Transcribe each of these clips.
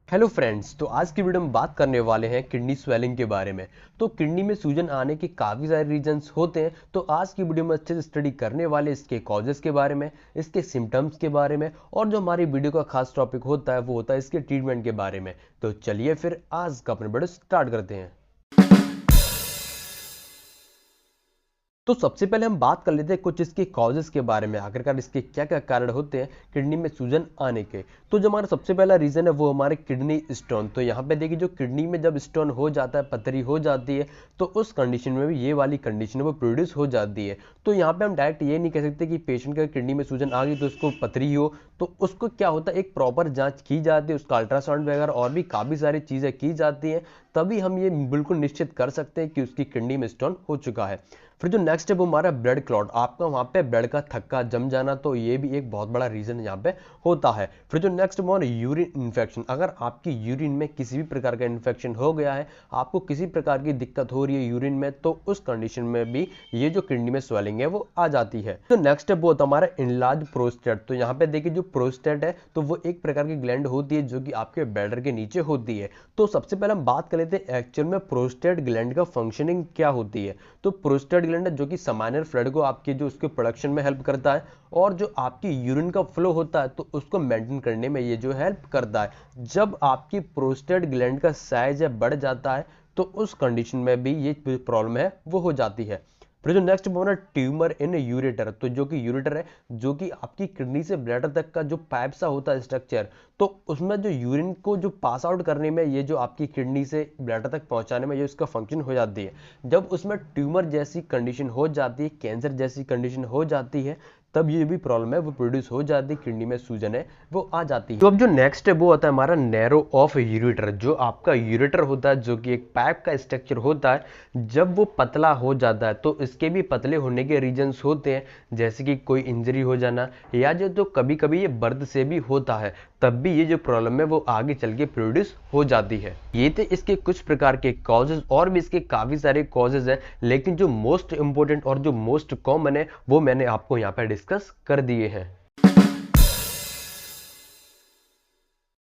Hello friends. तो आज की वीडियो में बात करने वाले हैं किडनी स्वेलिंग के बारे में। तो किडनी में सूजन आने के काफ़ी सारे रीजंस होते हैं। तो आज की वीडियो में अच्छे से स्टडी करने वाले इसके कॉजेस के बारे में, इसके सिम्टम्स के बारे में, और जो हमारी वीडियो का खास टॉपिक होता है वो होता है इसके ट्रीटमेंट के बारे में। तो चलिए फिर आज का अपना वीडियो स्टार्ट करते हैं। तो सबसे पहले हम बात कर लेते हैं कुछ इसके कॉजेस के बारे में, आखिरकार इसके क्या क्या कारण होते हैं किडनी में सूजन आने के। तो जो हमारा सबसे पहला रीजन है वो हमारे किडनी स्टोन। तो यहाँ पे देखिए, जो किडनी में जब स्टोन हो जाता है, पथरी हो जाती है, तो उस कंडीशन में भी ये वाली कंडीशन है वो प्रोड्यूस हो जाती है। तो यहाँ पे हम डायरेक्ट ये नहीं कह सकते कि पेशेंट का किडनी में सूजन आ गई तो उसको पथरी हो। तो उसको क्या होता है, एक प्रॉपर जांच की जाती है, उसका अल्ट्रासाउंड वगैरह और भी काफ़ी सारी चीज़ें की जाती हैं, तभी हम ये बिल्कुल निश्चित कर सकते हैं कि उसकी किडनी में स्टोन हो चुका है। फिर जो नेक्स्ट है वो हमारा ब्लड क्लॉट, आपका वहाँ पे ब्लड का थक्का जम जाना, तो ये भी एक बहुत बड़ा रीजन यहाँ पे होता है। फिर जो नेक्स्ट वो यूरिन इन्फेक्शन, अगर आपकी यूरिन में किसी भी प्रकार का इन्फेक्शन हो गया है, आपको किसी प्रकार की दिक्कत हो रही है यूरिन में, तो उस कंडीशन में भी ये जो किडनी में स्वेलिंग है वो आ जाती है। तो नेक्स्ट है वो होता है हमारा इनलार्ज प्रोस्टेट। तो यहाँ पे देखिए, जो प्रोस्टेट है तो वो एक प्रकार की ग्लैंड होती है जो कि आपके ब्लैडर के नीचे होती है। तो सबसे पहले हम बात कर लेते हैं एक्चुअल में प्रोस्टेट ग्लैंड का फंक्शनिंग क्या होती है। तो प्रोस्टेट ग्लैंड जो कि सामान्य फ्लड को आपके जो उसके प्रोडक्शन में हेल्प करता है, और जो आपकी यूरिन का फ्लो होता है तो उसको मेंटेन करने में ये जो हेल्प करता है। जब आपकी प्रोस्टेट ग्लैंड का साइज है बढ़ जाता है, तो उस कंडीशन में भी ये प्रॉब्लम है वो हो जाती है। फिर जो नेक्स्ट बोना ट्यूमर इन यूरेटर, तो जो कि यूरेटर है जो कि आपकी किडनी से ब्लैडर तक का जो पाइप सा होता है स्ट्रक्चर, तो उसमें जो यूरिन को जो पास आउट करने में, ये जो आपकी किडनी से ब्लैडर तक पहुंचाने में ये इसका फंक्शन हो जाती है। जब उसमें ट्यूमर जैसी कंडीशन हो जाती है, कैंसर जैसी कंडीशन हो जाती है, तब ये भी प्रॉब्लम है वो प्रोड्यूस हो जाती है, किडनी में सूजन है वो आ जाती है। तो अब जो नेक्स्ट है वो होता है हमारा नैरो ऑफ यूरेटर। जो आपका यूरेटर होता है जो कि एक पाइप का स्ट्रक्चर होता है, जब वो पतला हो जाता है तो इसके भी पतले होने के रीजंस होते हैं, जैसे कि कोई इंजरी हो जाना, या जो तो कभी कभी ये बर्द से भी होता है, तब भी ये जो प्रॉब्लम है वो आगे चल के प्रोड्यूस हो जाती है। ये थे इसके कुछ प्रकार के कॉजेज, और भी इसके काफी सारे कॉजेज हैं, लेकिन जो मोस्ट इंपोर्टेंट और जो मोस्ट कॉमन है वो मैंने आपको यहाँ पे डिस्कस कर दिए हैं।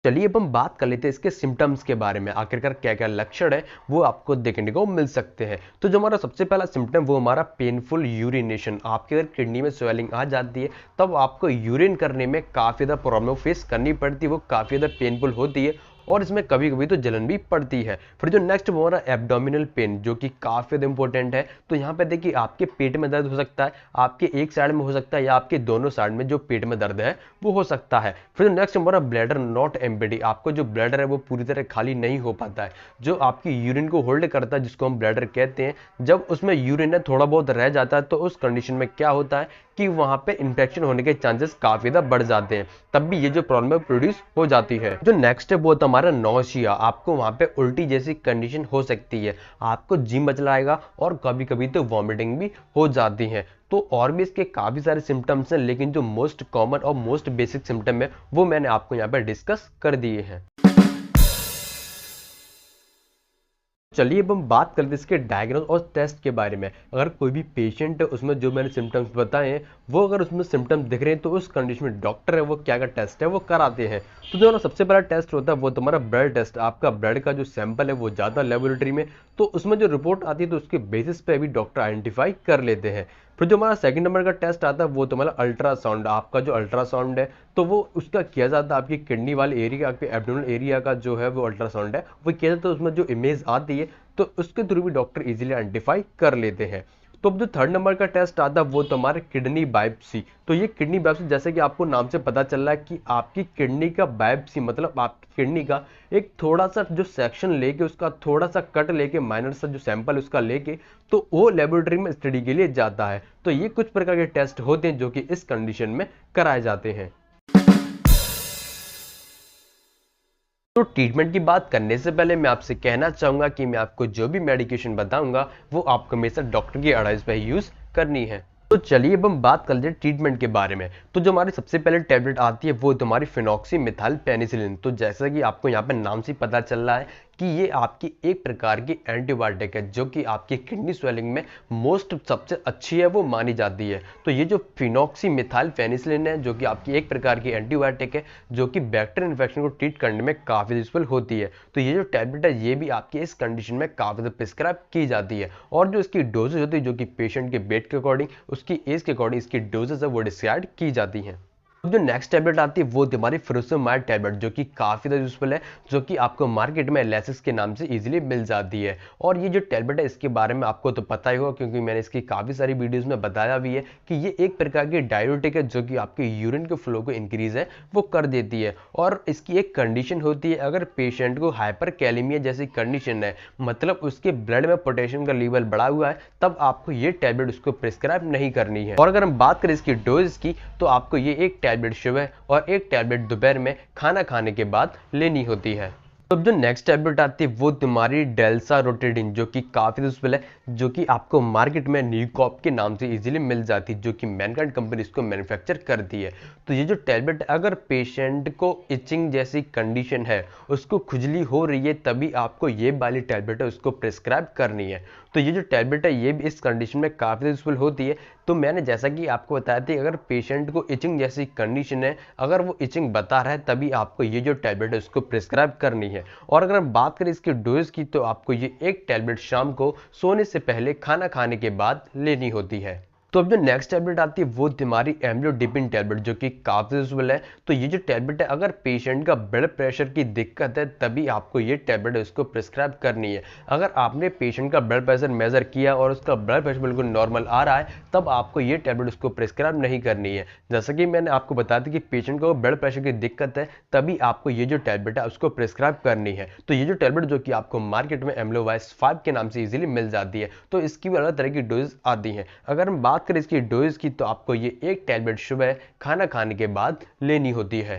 चलिए अब हम बात कर लेते हैं इसके सिम्टम्स के बारे में, आखिरकार क्या क्या लक्षण है वो आपको देखने को मिल सकते हैं। तो जो हमारा सबसे पहला सिम्टम वो हमारा पेनफुल यूरिनेशन। आपके अगर किडनी में स्वेलिंग आ जाती है तब आपको यूरिन करने में काफ़ी ज़्यादा प्रॉब्लम फेस करनी पड़ती है, वो काफ़ी ज़्यादा पेनफुल होती है, और इसमें कभी कभी तो जलन भी पड़ती है। फिर जो नेक्स्ट वो हमारा एब्डोमिनल पेन, जो कि काफ़ी ज़्यादा इंपॉर्टेंट है। तो यहाँ पे देखिए, आपके पेट में दर्द हो सकता है, आपके एक साइड में हो सकता है, या आपके दोनों साइड में जो पेट में दर्द है वो हो सकता है। फिर नेक्स्ट हमारा ब्लैडर नॉट एम्प्टी, आपको जो ब्लैडर है वो पूरी तरह खाली नहीं हो पाता है, जो आपकी यूरिन को होल्ड करता है जिसको हम ब्लैडर कहते हैं, जब उसमें यूरिन है थोड़ा बहुत रह जाता है, तो उस कंडीशन में क्या होता है कि वहां पे इंफेक्शन होने के चांसेस काफी ज्यादा बढ़ जाते हैं, तब भी ये जो प्रॉब्लम है प्रोड्यूस हो जाती है। जो नेक्स्ट है वो होता है हमारा नौसिया। आपको वहां पे उल्टी जैसी कंडीशन हो सकती है, आपको जी मचलाएगा, और कभी कभी तो वॉमिटिंग भी हो जाती है। तो और भी इसके काफी सारे सिम्टम्स हैं, लेकिन जो मोस्ट कॉमन और मोस्ट बेसिक सिम्टम है वो मैंने आपको यहाँ पे डिस्कस कर दिए हैं। चलिए अब हम बात करते हैं इसके डायग्नोस और टेस्ट के बारे में। अगर कोई भी पेशेंट है, उसमें जो मैंने सिम्टम्स बताए हैं, वो अगर उसमें सिम्टम्स दिख रहे हैं, तो उस कंडीशन में डॉक्टर है वो क्या क्या टेस्ट है वो कराते हैं। तो जो सबसे पहला टेस्ट होता है वो तुम्हारा ब्लड टेस्ट। आपका ब्लड का जो सैंपल है वो जाता है लेबोरेटरी में, तो उसमें जो रिपोर्ट आती है तो उसके बेसिस पे भी डॉक्टर आइडेंटिफाई कर लेते हैं। फिर जो हमारा सेकंड नंबर का टेस्ट आता है वो तुम्हारा अल्ट्रासाउंड। आपका जो अल्ट्रासाउंड है तो वो उसका किया जाता है आपकी किडनी वाले एरिया, आपके एब्डोमिनल एरिया का जो है वो अल्ट्रासाउंड है वो किया जाता है। उसमें जो इमेज आती है तो उसके थ्रू भी डॉक्टर इजीली आइडेंटिफाई कर लेते हैं। तो अब जो थर्ड नंबर का टेस्ट आता है वो तुम्हारे किडनी बायोप्सी। तो ये किडनी बायोप्सी, जैसे कि आपको नाम से पता चल रहा है कि आपकी किडनी का बायोप्सी मतलब आपकी किडनी का एक थोड़ा सा जो सेक्शन लेके, उसका थोड़ा सा कट लेके, माइनर सा जो सैंपल उसका लेके, तो वो लेबोरेटरी में स्टडी के लिए जाता है। तो ये कुछ प्रकार के टेस्ट होते हैं जो कि इस कंडीशन में कराए जाते हैं। तो ट्रीटमेंट की बात करने से पहले मैं आपसे कहना चाहूंगा कि मैं आपको जो भी मेडिकेशन बताऊंगा वो आपको हमेशा डॉक्टर की एडवाइस पर यूज करनी है। तो चलिए अब हम बात कर लेते हैं ट्रीटमेंट के बारे में। तो जो हमारी सबसे पहले टैबलेट आती है वो तुम्हारी फिनॉक्सीमिथाइल पेनिसिलिन। तो जैसा कि आपको यहाँ पे नाम से पता चल रहा है कि ये आपकी एक प्रकार की एंटीबायोटिक है जो कि आपकी किडनी स्वेलिंग में मोस्ट सबसे अच्छी है वो मानी जाती है। तो ये जो फिनॉक्सीमिथाइल पेनिसिलिन है जो कि आपकी एक प्रकार की एंटीबायोटिक है जो कि बैक्टीरियल इन्फेक्शन को ट्रीट करने में काफ़ी यूजफुल होती है। तो ये जो टैबलेट है ये भी आपकी इस कंडीशन में काफ़ी प्रिस्क्राइब की जाती है और जो इसकी डोजेज होती है जो कि पेशेंट के वेट के अकॉर्डिंग उसकी एज के अकॉर्डिंग इसकी डोजेज है वो डिसाइड की जाती हैं। अब जो नेक्स्ट टैबलेट आती है वो तुम्हारी फुरोसेमाइड टैबलेट जो कि काफ़ी ज़्यादा यूजफुल है, जो कि आपको मार्केट में एलेसिस के नाम से इजीली मिल जाती है। और ये जो टैबलेट है इसके बारे में आपको तो पता ही होगा क्योंकि मैंने इसकी काफ़ी सारी वीडियोस में बताया भी है कि ये एक प्रकार की डाययूरेटिक है जो कि आपके यूरिन के फ्लो को इंक्रीज है वो कर देती है। और इसकी एक कंडीशन होती है, अगर पेशेंट को हाइपर कैलेमिया जैसी कंडीशन है, मतलब उसके ब्लड में पोटेशियम का लेवल बढ़ा हुआ है, तब आपको ये टैबलेट उसको प्रिस्क्राइब नहीं करनी है। और अगर हम बात करें इसकी डोज की तो आपको ये एक टैबलेट सुबह और एक टैबलेट दोपहर में खाना खाने के बाद लेनी होती है। तो अब जो नेक्स्ट टैबलेट आती है वो तुम्हारी डेल्सारोटेडिन जो कि काफ़ी यूजफुल है, जो कि आपको मार्केट में न्यूकॉप के नाम से इजीली मिल जाती है, जो कि मैनकाइंड कंपनी इसको मैन्युफैक्चर करती है। तो ये जो टैबलेट अगर पेशेंट को इचिंग जैसी कंडीशन है, उसको खुजली हो रही है, तभी आपको ये वाली टैबलेट है उसको प्रिस्क्राइब करनी है। तो ये जो टैबलेट है ये भी इस कंडीशन में काफ़ी यूजफुल होती है। तो मैंने जैसा कि आपको बताया था अगर पेशेंट को इचिंग जैसी कंडीशन है, अगर वो इचिंग बता रहा है, तभी आपको ये जो टैबलेट है उसको प्रिस्क्राइब करनी है। और अगर हम बात करें इसकी डोज की तो आपको ये एक टैबलेट शाम को सोने से पहले खाना खाने के बाद लेनी होती है। तो अब जो नेक्स्ट टैबलेट आती है वो तुम्हारी एम्लोडिपिन टैबलेट जो कि काफ़ी यूजफुल है। तो ये जो टैबलेट है अगर पेशेंट का ब्लड प्रेशर की दिक्कत है तभी आपको ये टैबलेट उसको प्रिस्क्राइब करनी है। अगर आपने पेशेंट का ब्लड प्रेशर मेजर किया और उसका ब्लड प्रेशर बिल्कुल नॉर्मल आ रहा है, तब आपको ये टैबलेट उसको प्रिस्क्राइब नहीं करनी है। जैसा कि मैंने आपको बताया था कि पेशेंट को ब्लड प्रेशर की दिक्कत है तभी आपको ये जो टैबलेट है उसको प्रिस्क्राइब करनी है। तो ये जो टैबलेट जो कि आपको मार्केट में एम्लोवाइस 5 के नाम से इजीली मिल जाती है, तो इसकी भी अलग तरह की डोज आती है। अगर हम बात करें इसकी डोज की तो आपको ये एक टैबलेट सुबह खाना खाने के बाद लेनी होती है।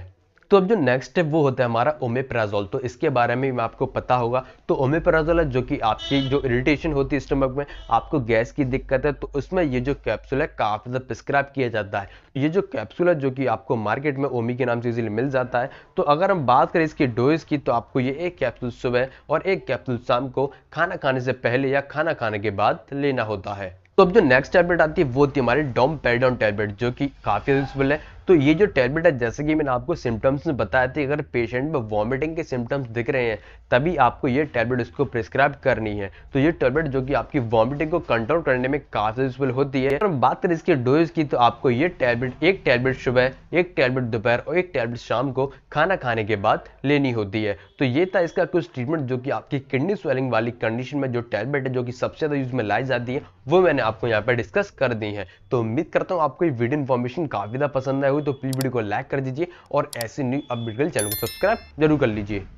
तो अब जो नेक्स्ट स्टेप वो होता है हमारा ओमेप्राजोल। तो इसके बारे में आपको पता होगा। तो ओमेप्राजोल है जो कि आपकी जो इरिटेशन होती है स्टमक में, आपको गैस की दिक्कत है, तो उसमें ये जो कैप्सूल है काफ़ी ज़्यादा प्रिस्क्राइब किया जाता है। ये जो कैप्सूल है जो कि आपको मार्केट में ओमी के नाम से इजीली मिल जाता है। तो अगर हम बात करें इसकी डोज की तो आपको ये एक कैप्सूल सुबह और एक कैप्सूल शाम को खाना खाने से पहले या खाना खाने के बाद लेना होता है। तो अब जो नेक्स्ट टैबलेट आती है वो थी हमारी डोमपेडोन टैबलेट जो कि काफ़ी यूजफुल है। तो ये जो टैबलेट है जैसे कि मैंने आपको सिम्टम्स में बताया था, अगर पेशेंट में वॉमिटिंग के सिम्टम्स दिख रहे हैं तभी आपको ये टैबलेट उसको प्रिस्क्राइब करनी है। तो ये टैबलेट जो कि आपकी वॉमिटिंग को कंट्रोल करने में काफ़ी यूजफुल होती है। अगर हम बात करें इसकी डोज की तो आपको ये टैबलेट एक टैबलेट सुबह, एक टैबलेट दोपहर और एक टैबलेट शाम को खाना खाने के बाद लेनी होती है। तो ये था इसका कुछ ट्रीटमेंट जो कि आपकी किडनी स्वेलिंग वाली कंडीशन में जो टैबलेट है जो कि सबसे ज़्यादा यूज में लाई जाती है वो मैंने आपको यहाँ पर डिस्कस कर दी है। तो उम्मीद करता हूँ आपको ये वीडियो इन्फॉर्मेशन काफ़ी ज़्यादा पसंद आई हुई, तो प्लीज वीडियो को लाइक कर दीजिए और ऐसे न्यू अपडेट के लिए चैनल को सब्सक्राइब जरूर कर लीजिए।